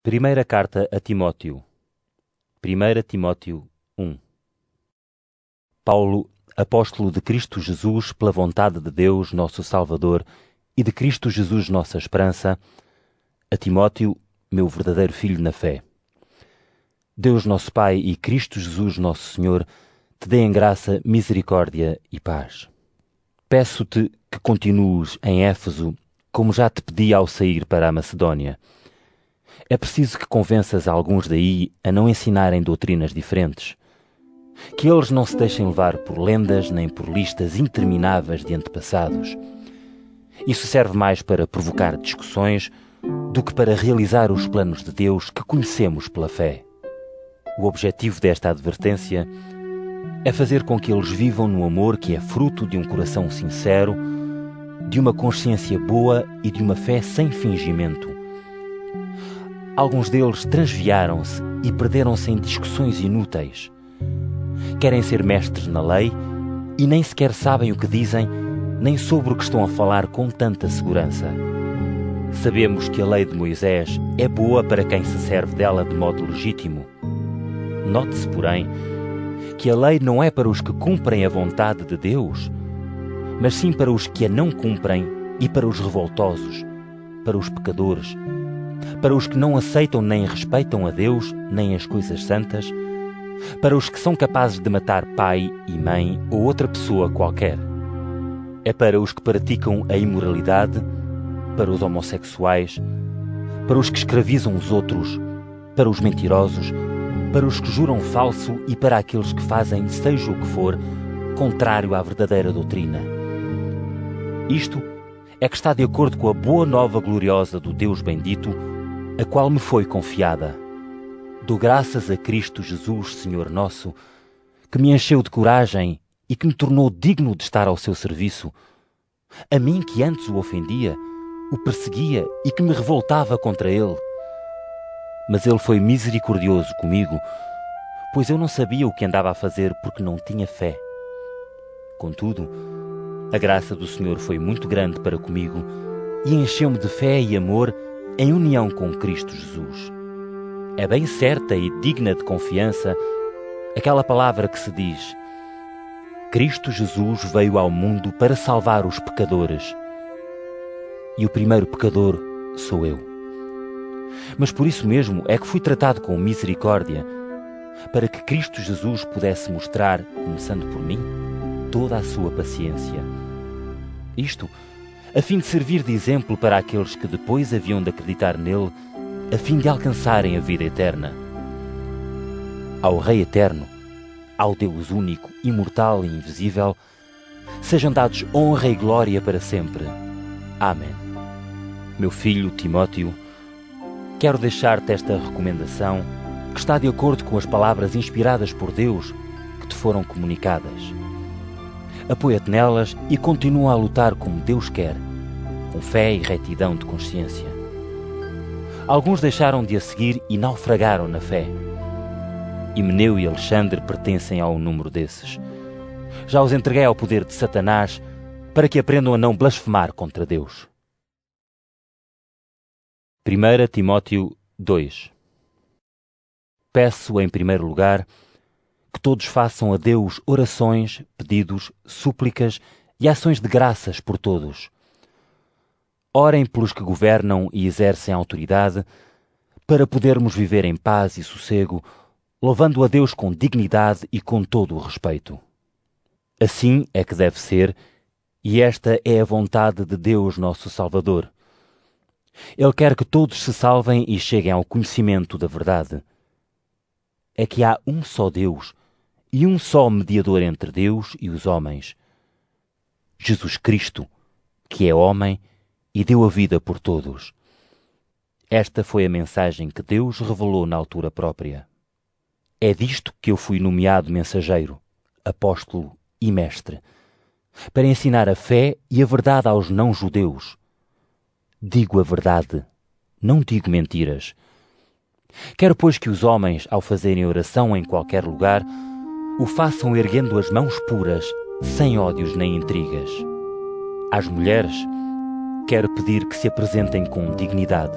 Primeira carta a Timóteo. 1 Timóteo 1. Paulo, apóstolo de Cristo Jesus, pela vontade de Deus, nosso Salvador, e de Cristo Jesus, nossa esperança, a Timóteo, meu verdadeiro filho na fé. Deus nosso Pai e Cristo Jesus, nosso Senhor, te dêem graça, misericórdia e paz. Peço-te que continues em Éfeso, como já te pedi ao sair para a Macedónia. É preciso que convenças alguns daí a não ensinarem doutrinas diferentes. Que eles não se deixem levar por lendas nem por listas intermináveis de antepassados. Isso serve mais para provocar discussões do que para realizar os planos de Deus que conhecemos pela fé. O objetivo desta advertência é fazer com que eles vivam no amor que é fruto de um coração sincero, de uma consciência boa e de uma fé sem fingimento. Alguns deles transviaram-se e perderam-se em discussões inúteis. Querem ser mestres na lei e nem sequer sabem o que dizem, nem sobre o que estão a falar com tanta segurança. Sabemos que a lei de Moisés é boa para quem se serve dela de modo legítimo. Note-se, porém, que a lei não é para os que cumprem a vontade de Deus, mas sim para os que a não cumprem e para os revoltosos, para os pecadores, para os que não aceitam nem respeitam a Deus, nem as coisas santas, para os que são capazes de matar pai e mãe ou outra pessoa qualquer. É para os que praticam a imoralidade, para os homossexuais, para os que escravizam os outros, para os mentirosos, para os que juram falso e para aqueles que fazem, seja o que for, contrário à verdadeira doutrina. Isto é que está de acordo com a boa nova gloriosa do Deus bendito, a qual me foi confiada. Dou graças a Cristo Jesus, Senhor nosso, que me encheu de coragem e que me tornou digno de estar ao seu serviço. A mim que antes o ofendia, o perseguia e que me revoltava contra ele. Mas ele foi misericordioso comigo, pois eu não sabia o que andava a fazer porque não tinha fé. Contudo, a graça do Senhor foi muito grande para comigo e encheu-me de fé e amor em união com Cristo Jesus. É bem certa e digna de confiança aquela palavra que se diz: Cristo Jesus veio ao mundo para salvar os pecadores. E o primeiro pecador sou eu. Mas por isso mesmo é que fui tratado com misericórdia, para que Cristo Jesus pudesse mostrar, começando por mim, toda a sua paciência. Isto, a fim de servir de exemplo para aqueles que depois haviam de acreditar nele, a fim de alcançarem a vida eterna. Ao Rei eterno, ao Deus único, imortal e invisível, sejam dados honra e glória para sempre. Amém. Meu filho Timóteo, quero deixar-te esta recomendação que está de acordo com as palavras inspiradas por Deus que te foram comunicadas. Apoia-te nelas e continua a lutar como Deus quer, com fé e retidão de consciência. Alguns deixaram de a seguir e naufragaram na fé. Himeneu e Alexandre pertencem ao número desses. Já os entreguei ao poder de Satanás para que aprendam a não blasfemar contra Deus. 1 Timóteo 2. Peço, em primeiro lugar, que todos façam a Deus orações, pedidos, súplicas e ações de graças por todos. Orem pelos que governam e exercem autoridade, para podermos viver em paz e sossego, louvando a Deus com dignidade e com todo o respeito. Assim é que deve ser, e esta é a vontade de Deus nosso Salvador. Ele quer que todos se salvem e cheguem ao conhecimento da verdade. É que há um só Deus e um só mediador entre Deus e os homens, Jesus Cristo, que é homem e deu a vida por todos. Esta foi a mensagem que Deus revelou na altura própria. É disto que eu fui nomeado mensageiro, apóstolo e mestre, para ensinar a fé e a verdade aos não-judeus. Digo a verdade, não digo mentiras. Quero, pois, que os homens, ao fazerem oração em qualquer lugar, o façam erguendo as mãos puras, sem ódios nem intrigas. Às mulheres, quero pedir que se apresentem com dignidade,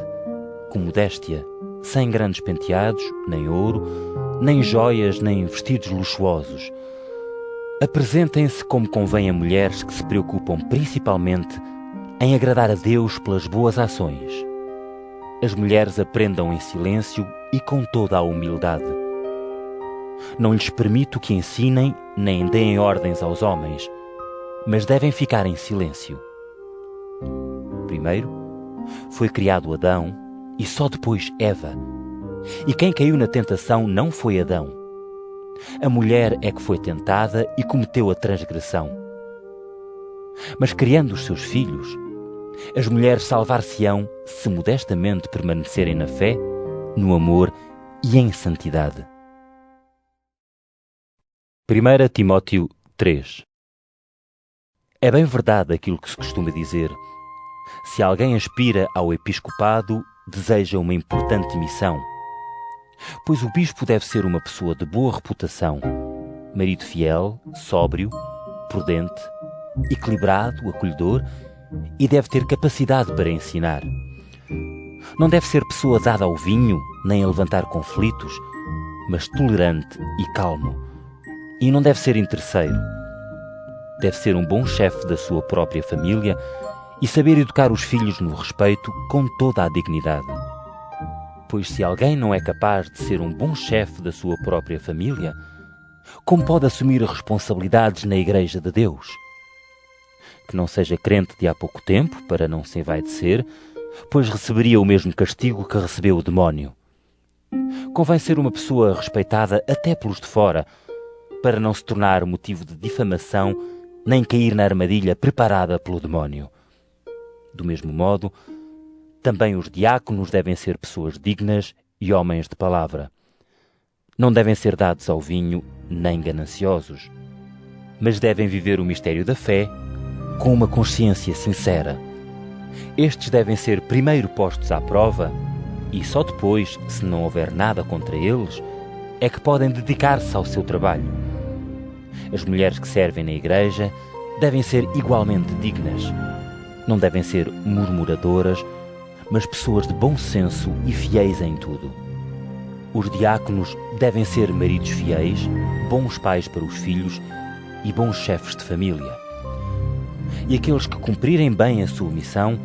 com modéstia sem grandes penteados, nem ouro, nem joias, nem vestidos luxuosos. Apresentem-se como convém a mulheres que se preocupam principalmente em agradar a Deus pelas boas ações. As mulheres aprendam em silêncio e com toda a humildade. Não lhes permito que ensinem nem deem ordens aos homens, mas devem ficar em silêncio. Primeiro foi criado Adão e só depois Eva. E quem caiu na tentação não foi Adão. A mulher é que foi tentada e cometeu a transgressão. Mas criando os seus filhos, as mulheres salvar-se-ão se modestamente permanecerem na fé, no amor e em santidade. 1 Timóteo 3. É bem verdade aquilo que se costuma dizer. Se alguém aspira ao episcopado, deseja uma importante missão. Pois o bispo deve ser uma pessoa de boa reputação, marido fiel, sóbrio, prudente, equilibrado, acolhedor, e deve ter capacidade para ensinar. Não deve ser pessoa dada ao vinho, nem a levantar conflitos, mas tolerante e calmo. E não deve ser interesseiro. Deve ser um bom chefe da sua própria família e saber educar os filhos no respeito com toda a dignidade. Pois se alguém não é capaz de ser um bom chefe da sua própria família, como pode assumir responsabilidades na Igreja de Deus? Que não seja crente de há pouco tempo, para não se envaidecer, pois receberia o mesmo castigo que recebeu o demónio. Convém ser uma pessoa respeitada até pelos de fora, para não se tornar motivo de difamação, nem cair na armadilha preparada pelo demónio. Do mesmo modo, também os diáconos devem ser pessoas dignas e homens de palavra. Não devem ser dados ao vinho, nem gananciosos, mas devem viver o mistério da fé com uma consciência sincera. Estes devem ser primeiro postos à prova e só depois, se não houver nada contra eles, é que podem dedicar-se ao seu trabalho. As mulheres que servem na igreja devem ser igualmente dignas. Não devem ser murmuradoras, mas pessoas de bom senso e fiéis em tudo. Os diáconos devem ser maridos fiéis, bons pais para os filhos e bons chefes de família. E aqueles que cumprirem bem a sua missão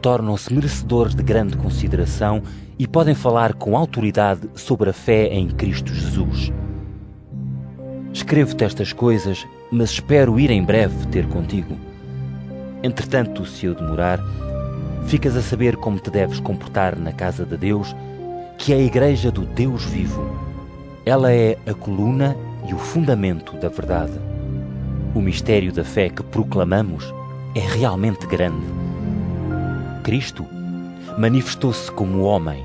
tornam-se merecedores de grande consideração e podem falar com autoridade sobre a fé em Cristo Jesus. Escrevo-te estas coisas, mas espero ir em breve ter contigo. Entretanto, se eu demorar, ficas a saber como te deves comportar na casa de Deus, que é a igreja do Deus vivo. Ela é a coluna e o fundamento da verdade. O mistério da fé que proclamamos é realmente grande. Cristo manifestou-se como homem,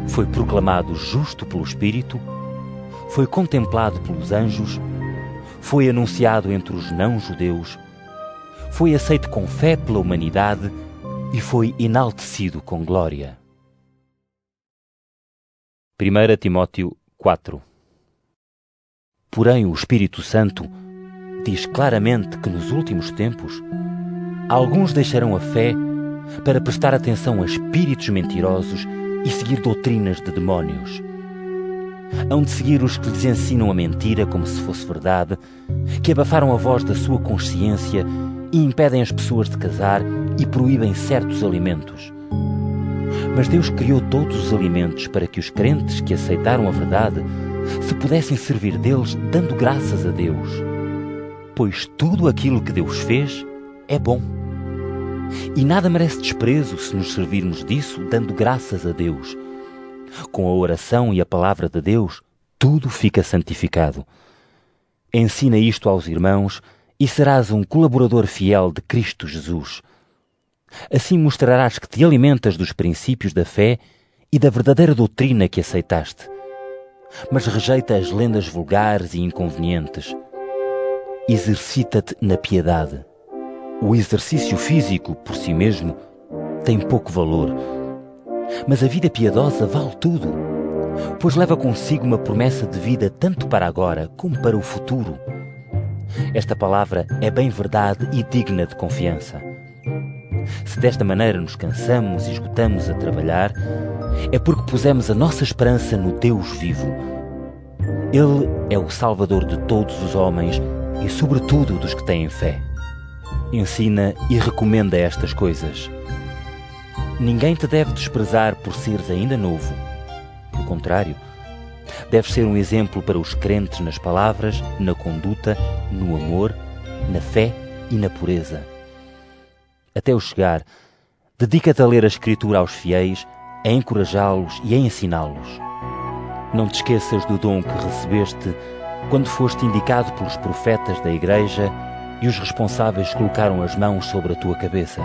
foi proclamado justo pelo Espírito, foi contemplado pelos anjos, foi anunciado entre os não-judeus, foi aceito com fé pela humanidade e foi enaltecido com glória. 1 Timóteo 4. Porém, o Espírito Santo diz claramente que nos últimos tempos alguns deixarão a fé para prestar atenção a espíritos mentirosos e seguir doutrinas de demónios. Hão de seguir os que lhes ensinam a mentira como se fosse verdade, que abafaram a voz da sua consciência e impedem as pessoas de casar e proíbem certos alimentos. Mas Deus criou todos os alimentos para que os crentes que aceitaram a verdade se pudessem servir deles dando graças a Deus. Pois tudo aquilo que Deus fez é bom. E nada merece desprezo se nos servirmos disso dando graças a Deus. Com a oração e a palavra de Deus, tudo fica santificado. Ensina isto aos irmãos e serás um colaborador fiel de Cristo Jesus. Assim mostrarás que te alimentas dos princípios da fé e da verdadeira doutrina que aceitaste. Mas rejeita as lendas vulgares e inconvenientes. Exercita-te na piedade. O exercício físico, por si mesmo, tem pouco valor. Mas a vida piedosa vale tudo, pois leva consigo uma promessa de vida tanto para agora como para o futuro. Esta palavra é bem verdade e digna de confiança. Se desta maneira nos cansamos e esgotamos a trabalhar, é porque pusemos a nossa esperança no Deus vivo. Ele é o Salvador de todos os homens e, sobretudo, dos que têm fé. Ensina e recomenda estas coisas. Ninguém te deve desprezar por seres ainda novo. Pelo contrário, deves ser um exemplo para os crentes nas palavras, na conduta, no amor, na fé e na pureza. Até o chegar, dedica-te a ler a Escritura aos fiéis, a encorajá-los e a ensiná-los. Não te esqueças do dom que recebeste quando foste indicado pelos profetas da Igreja e os responsáveis colocaram as mãos sobre a tua cabeça.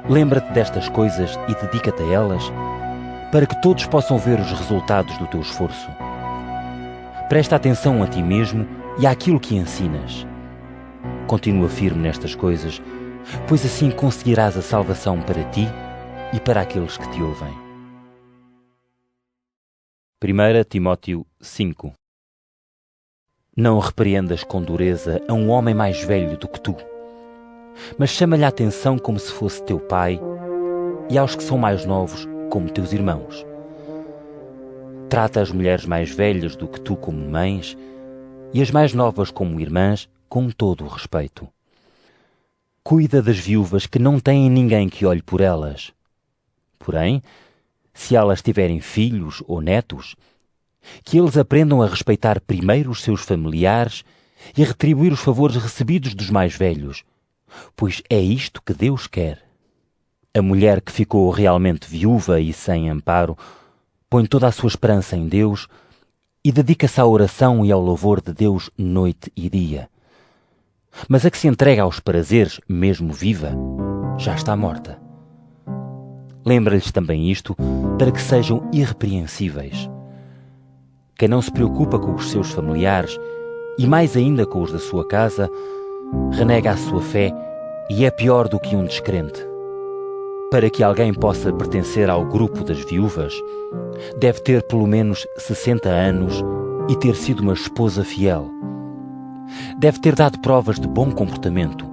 Lembra-te destas coisas e dedica-te a elas, para que todos possam ver os resultados do teu esforço. Presta atenção a ti mesmo e àquilo que ensinas. Continua firme nestas coisas, pois assim conseguirás a salvação para ti e para aqueles que te ouvem. 1 Timóteo 5. Não repreendas com dureza a um homem mais velho do que tu, mas chama-lhe a atenção como se fosse teu pai, e aos que são mais novos como teus irmãos. Trata as mulheres mais velhas do que tu como mães, e as mais novas como irmãs, com todo o respeito. Cuida das viúvas que não têm ninguém que olhe por elas. Porém, se elas tiverem filhos ou netos, que eles aprendam a respeitar primeiro os seus familiares e a retribuir os favores recebidos dos mais velhos, pois é isto que Deus quer. A mulher que ficou realmente viúva e sem amparo põe toda a sua esperança em Deus e dedica-se à oração e ao louvor de Deus noite e dia. Mas a que se entrega aos prazeres, mesmo viva, já está morta. Lembra-lhes também isto, para que sejam irrepreensíveis. Quem não se preocupa com os seus familiares, e mais ainda com os da sua casa, renega a sua fé e é pior do que um descrente. Para que alguém possa pertencer ao grupo das viúvas, deve ter pelo menos 60 anos e ter sido uma esposa fiel. Deve ter dado provas de bom comportamento,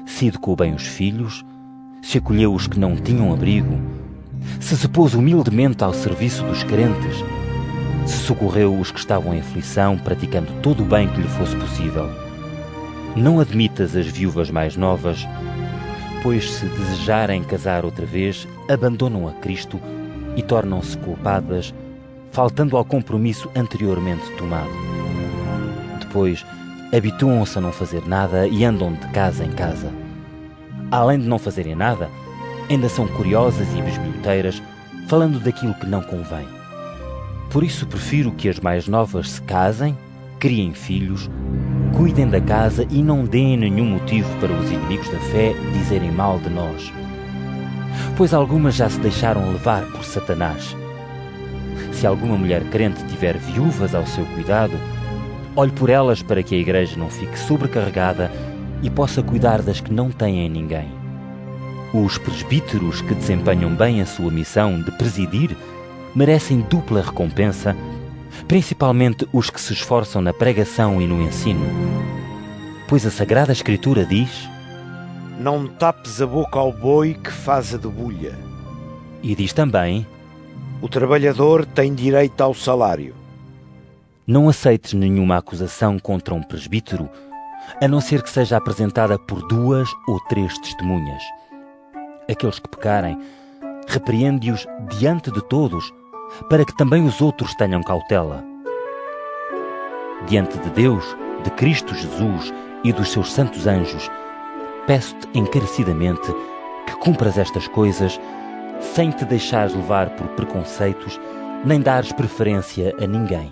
se educou bem os filhos, se acolheu os que não tinham abrigo, se pôs humildemente ao serviço dos crentes, se socorreu os que estavam em aflição, praticando todo o bem que lhe fosse possível. Não admitas as viúvas mais novas, pois se desejarem casar outra vez, abandonam a Cristo e tornam-se culpadas, faltando ao compromisso anteriormente tomado. Depois, habituam-se a não fazer nada e andam de casa em casa. Além de não fazerem nada, ainda são curiosas e bisbilhoteiras, falando daquilo que não convém. Por isso prefiro que as mais novas se casem, criem filhos, cuidem da casa e não deem nenhum motivo para os inimigos da fé dizerem mal de nós. Pois algumas já se deixaram levar por Satanás. Se alguma mulher crente tiver viúvas ao seu cuidado, olhe por elas para que a Igreja não fique sobrecarregada e possa cuidar das que não têm ninguém. Os presbíteros que desempenham bem a sua missão de presidir merecem dupla recompensa, principalmente os que se esforçam na pregação e no ensino. Pois a Sagrada Escritura diz: não tapes a boca ao boi que faz a debulha. E diz também: o trabalhador tem direito ao salário. Não aceites nenhuma acusação contra um presbítero, a não ser que seja apresentada por 2 ou 3 testemunhas. Aqueles que pecarem, repreende-os diante de todos, para que também os outros tenham cautela. Diante de Deus, de Cristo Jesus e dos seus santos anjos, peço-te encarecidamente que cumpras estas coisas, sem te deixares levar por preconceitos, nem dares preferência a ninguém.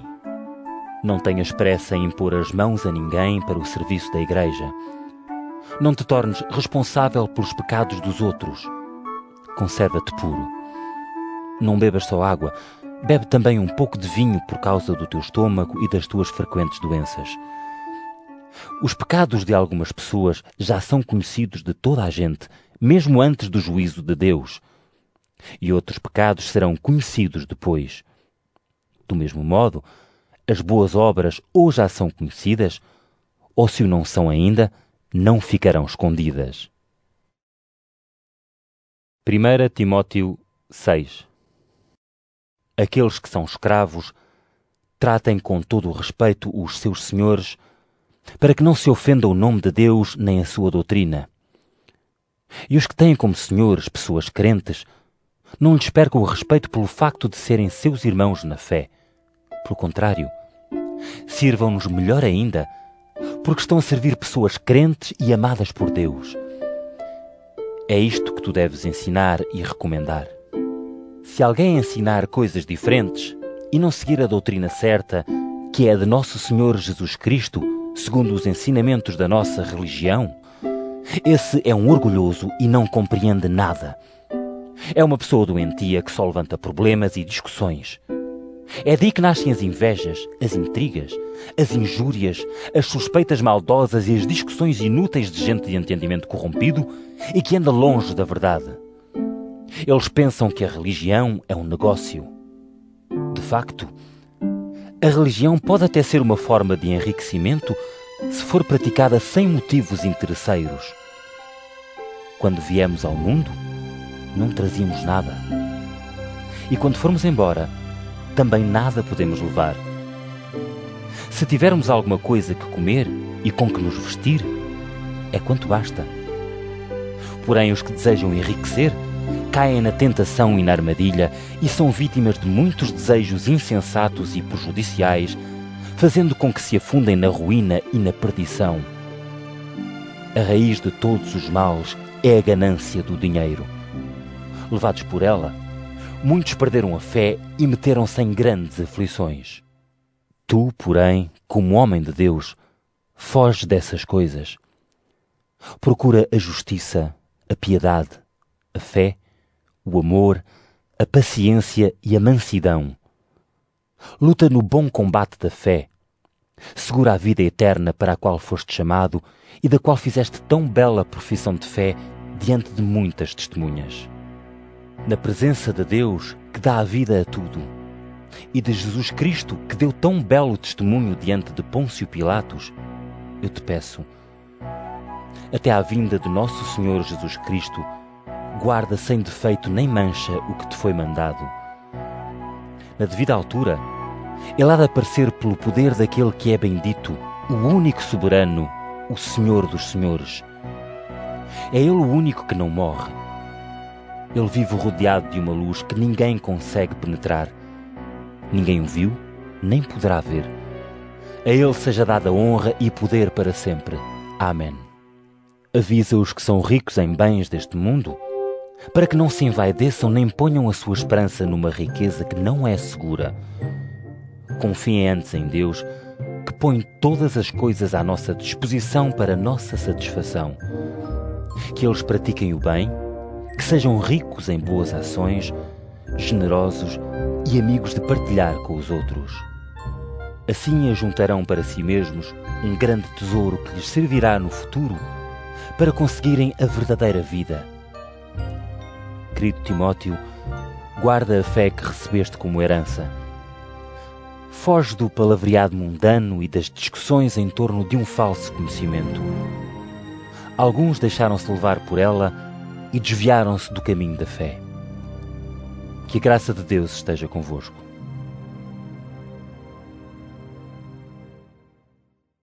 Não tenhas pressa em impor as mãos a ninguém para o serviço da Igreja. Não te tornes responsável pelos pecados dos outros. Conserva-te puro. Não bebas só água, bebe também um pouco de vinho por causa do teu estômago e das tuas frequentes doenças. Os pecados de algumas pessoas já são conhecidos de toda a gente, mesmo antes do juízo de Deus. E outros pecados serão conhecidos depois. Do mesmo modo, as boas obras ou já são conhecidas, ou se o não são ainda, não ficarão escondidas. 1 Timóteo 6. aqueles que são escravos tratem com todo o respeito os seus senhores, para que não se ofenda o nome de Deus nem a sua doutrina. E os que têm como senhores pessoas crentes, não lhes percam o respeito pelo facto de serem seus irmãos na fé. Pelo contrário, sirvam-nos melhor ainda, porque estão a servir pessoas crentes e amadas por Deus. É isto que tu deves ensinar e recomendar. Se alguém ensinar coisas diferentes e não seguir a doutrina certa, que é de Nosso Senhor Jesus Cristo, segundo os ensinamentos da nossa religião, esse é um orgulhoso e não compreende nada. É uma pessoa doentia que só levanta problemas e discussões. É daí que nascem as invejas, as intrigas, as injúrias, as suspeitas maldosas e as discussões inúteis de gente de entendimento corrompido e que anda longe da verdade. Eles pensam que a religião é um negócio. De facto, a religião pode até ser uma forma de enriquecimento se for praticada sem motivos interesseiros. Quando viemos ao mundo, não trazíamos nada. E quando formos embora, também nada podemos levar. Se tivermos alguma coisa que comer e com que nos vestir, é quanto basta. Porém, os que desejam enriquecer caem na tentação e na armadilha e são vítimas de muitos desejos insensatos e prejudiciais, fazendo com que se afundem na ruína e na perdição. A raiz de todos os males é a ganância do dinheiro. Levados por ela, muitos perderam a fé e meteram-se em grandes aflições. Tu, porém, como homem de Deus, foge dessas coisas. Procura a justiça, a piedade, a fé, o amor, a paciência e a mansidão. Luta no bom combate da fé. Segura a vida eterna para a qual foste chamado e da qual fizeste tão bela profissão de fé diante de muitas testemunhas. Na presença de Deus, que dá a vida a tudo, e de Jesus Cristo, que deu tão belo testemunho diante de Pôncio Pilatos, eu te peço, até à vinda de nosso Senhor Jesus Cristo, guarda sem defeito nem mancha o que te foi mandado. Na devida altura, ele há de aparecer pelo poder daquele que é bendito, o único soberano, o Senhor dos Senhores. É ele o único que não morre. Ele vive rodeado de uma luz que ninguém consegue penetrar. Ninguém o viu, nem poderá ver. A ele seja dada honra e poder para sempre. Amém. Avisa os que são ricos em bens deste mundo, para que não se envaideçam nem ponham a sua esperança numa riqueza que não é segura. Confiem antes em Deus, que põe todas as coisas à nossa disposição para nossa satisfação. Que eles pratiquem o bem, que sejam ricos em boas ações, generosos e amigos de partilhar com os outros. Assim ajuntarão para si mesmos um grande tesouro que lhes servirá no futuro para conseguirem a verdadeira vida. Querido Timóteo, guarda a fé que recebeste como herança. Foge do palavreado mundano e das discussões em torno de um falso conhecimento. Alguns deixaram-se levar por ela e desviaram-se do caminho da fé. Que a graça de Deus esteja convosco.